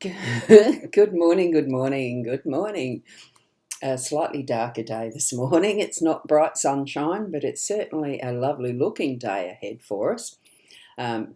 Good morning, good morning, good morning. A slightly darker day this morning. It's not bright sunshine, but it's certainly a lovely looking day ahead for us.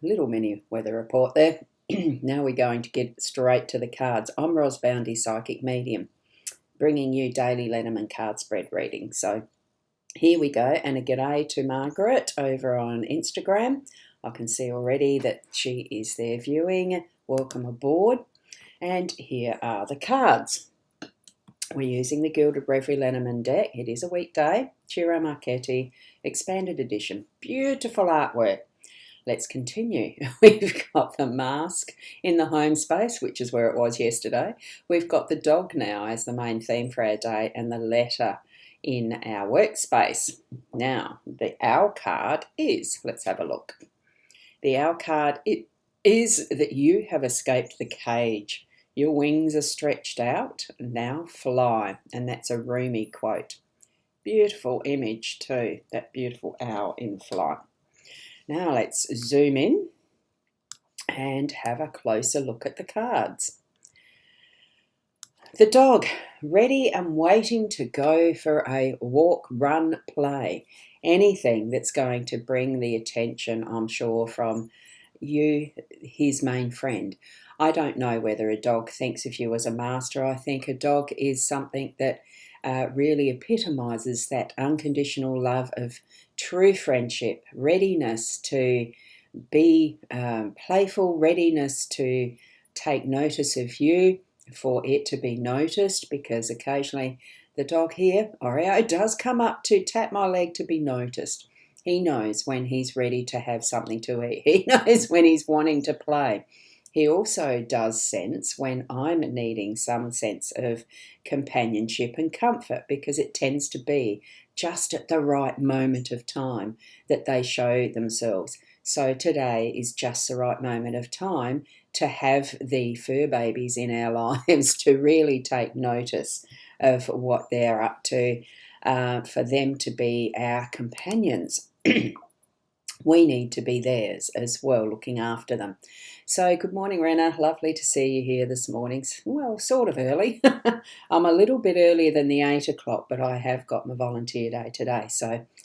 Little mini weather report there. Now we're going to get straight to the cards. I'm Ros Boundy, Psychic Medium, bringing you daily Lenormand card spread reading. So here we go, and a g'day to Margaret over on Instagram. I can see already that she is there viewing. Welcome aboard. And here are the cards. We're using the Gilded Reverie Lenormand deck. It is a weekday. Ciro Marchetti, expanded edition. Beautiful artwork. Let's continue. We've got the mask in the home space, which is where it was yesterday. We've got the dog now as the main theme for our day, and the letter in our workspace. Now, the owl card is, let's have a look. The owl card is that you have escaped the cage. Your wings are stretched out, now fly. And that's a Rumi quote. Beautiful image too, that beautiful owl in flight. Now let's zoom in and have a closer look at the cards. The dog, ready and waiting to go for a walk, run, play. Anything that's going to bring the attention, I'm sure, from you, his main friend. I don't know whether a dog thinks of you as a master. I think a dog is something that really epitomizes that unconditional love of true friendship, readiness to be playful, readiness to take notice of you, for it to be noticed, because occasionally the dog here, Oreo, does come up to tap my leg to be noticed. He knows when he's ready to have something to eat. He knows when he's wanting to play. He also does sense when I'm needing some sense of companionship and comfort, because it tends to be just at the right moment of time that they show themselves. So today is just the right moment of time to have the fur babies in our lives to really take notice of what they're up to, for them to be our companions. We need to be theirs as well, looking after them. So good morning, Rena. Lovely to see you here this morning. Well, sort of early. I'm a little bit earlier than the 8 o'clock, but I have got my volunteer day today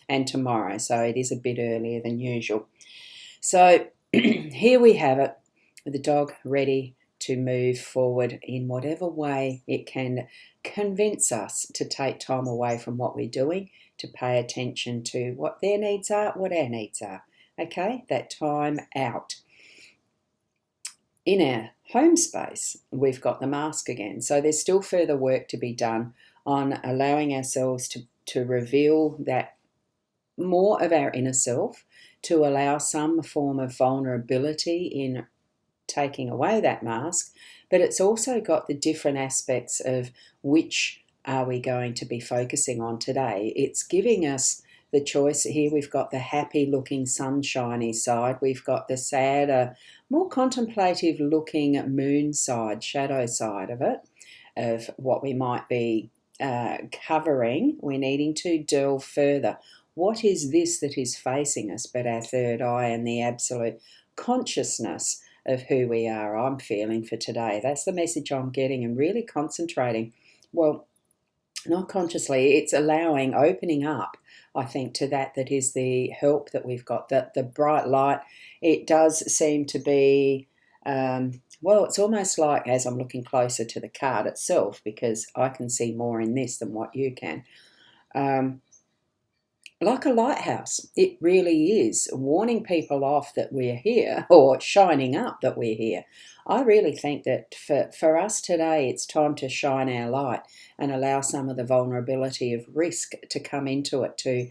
and tomorrow, so it is a bit earlier than usual. So here we have it, the dog ready to move forward in whatever way it can convince us to take time away from what we're doing, to pay attention to what their needs are, what our needs are. Okay, that time out. In our home space, we've got the mask again. So there's still further work to be done on allowing ourselves to reveal that more of our inner self, to allow some form of vulnerability in taking away that mask. But it's also got the different aspects of which are we going to be focusing on today. It's giving us the choice. Here we've got the happy looking sunshiny side. We've got the sadder, more contemplative looking moon side, shadow side of it, of what we might be covering. We're needing to delve further. What is this that is facing us but our third eye and the absolute consciousness of who we are? I'm feeling for today. That's the message I'm getting, and really concentrating. Well, not consciously, it's allowing, opening up, I think, to that is the help that we've got, that the bright light. It does seem to be, well, it's almost like, as I'm looking closer to the card itself, because I can see more in this than what you can, like a lighthouse. It really is warning people off that we're here, or shining up that we're here. I really think that for us today, it's time to shine our light and allow some of the vulnerability of risk to come into it, to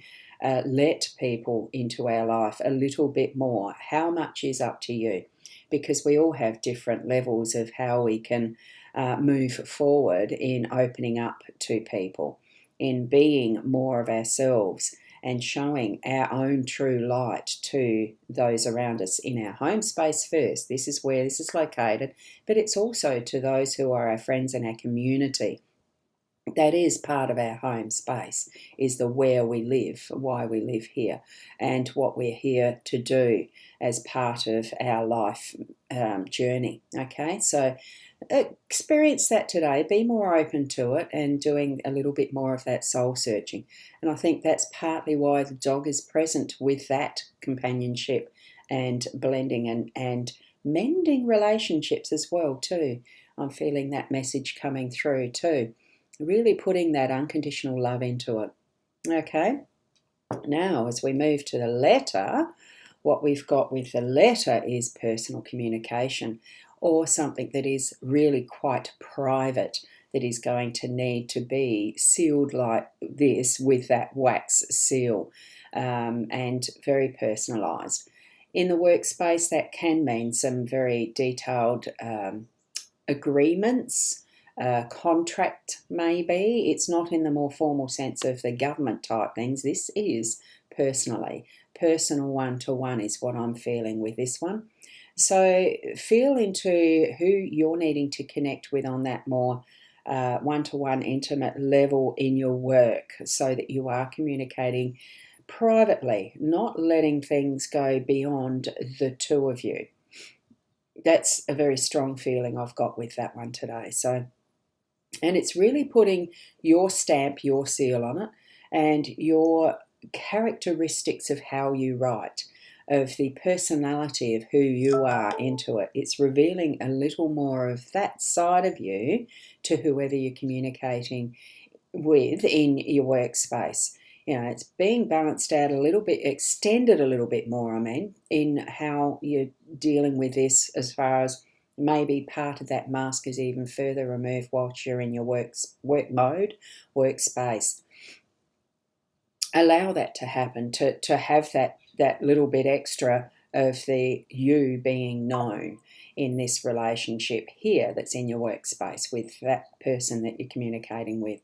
let people into our life a little bit more. How much is up to you? Because we all have different levels of how we can move forward in opening up to people, in being more of ourselves, and showing our own true light to those around us in our home space first. This is where this is located, but it's also to those who are our friends and our community. That is part of our home space, is the where we live, why we live here, and what we're here to do as part of our life journey. Okay, so experience that today. Be more open to it and doing a little bit more of that soul searching. And I think that's partly why the dog is present with that companionship and blending and mending relationships as well too. I'm feeling that message coming through too. Really putting that unconditional love into it. Okay. Now, as we move to the letter, what we've got with the letter is personal communication, or something that is really quite private, that is going to need to be sealed like this with that wax seal, and very personalised. In the workspace, that can mean some very detailed agreements, contract maybe. It's not in the more formal sense of the government type things. This is personal one-to-one is what I'm feeling with this one. So feel into who you're needing to connect with on that more one-to-one intimate level in your work, so that you are communicating privately, not letting things go beyond the two of you. That's a very strong feeling I've got with that one today. So, and it's really putting your stamp, your seal on it, and your characteristics of how you write, of the personality of who you are into it. It's revealing a little more of that side of you to whoever you're communicating with in your workspace. It's being balanced out a little bit, extended a little bit more, in how you're dealing with this, as far as maybe part of that mask is even further removed whilst you're in your work mode, workspace. Allow that to happen, to have that little bit extra of the you being known in this relationship here that's in your workspace with that person that you're communicating with.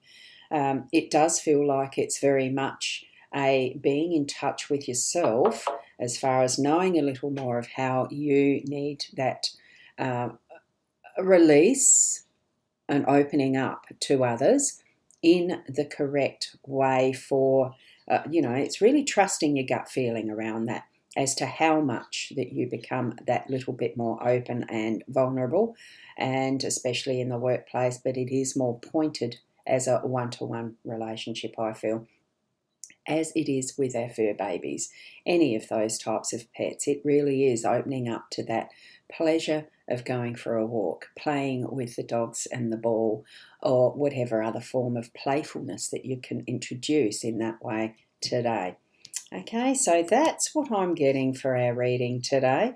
It does feel like it's very much a being in touch with yourself, as far as knowing a little more of how you need that release and opening up to others in the correct way for, it's really trusting your gut feeling around that, as to how much that you become that little bit more open and vulnerable, and especially in the workplace, but it is more pointed as a one-to-one relationship, I feel, as it is with our fur babies, any of those types of pets. It really is opening up to that pleasure of going for a walk, playing with the dogs and the ball, or whatever other form of playfulness that you can introduce in that way today. Okay, so that's what I'm getting for our reading today.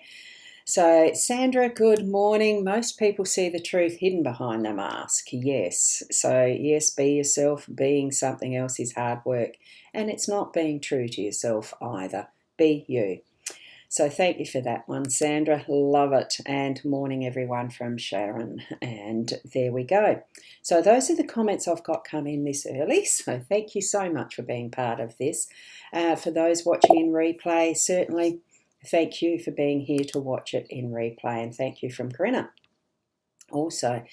So, Sandra, good morning. Most people see the truth hidden behind the mask. Yes. So, yes, be yourself. Being something else is hard work. And it's not being true to yourself either. Be you. So, thank you for that one, Sandra. Love it. And morning, everyone, from Sharon. And there we go. So, those are the comments I've got come in this early. So, thank you so much for being part of this. For those watching in replay, certainly thank you for being here to watch it in replay, and thank you from Corinna. Also,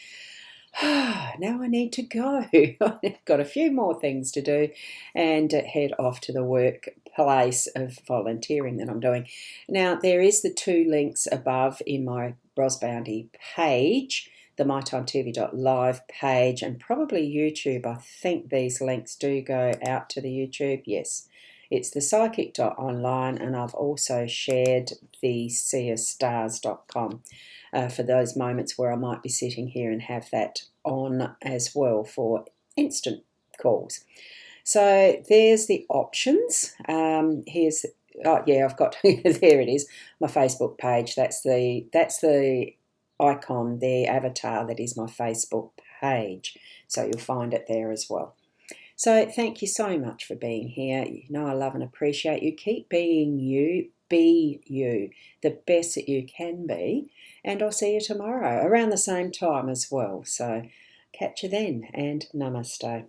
now I need to go. I've got a few more things to do and head off to the workplace of volunteering that I'm doing. Now, there is the 2 links above in my Bros Bounty page, the mytimetv.live page, and probably YouTube. I think these links do go out to the YouTube. Yes. It's the psychic.online, and I've also shared the seeastars.com for those moments where I might be sitting here and have that on as well for instant calls. So there's the options. I've got there it is, my Facebook page. That's the icon, the avatar that is my Facebook page. So you'll find it there as well. So thank you so much for being here. I love and appreciate you. Keep being you. Be you, the best that you can be. And I'll see you tomorrow around the same time as well. So catch you then, and namaste.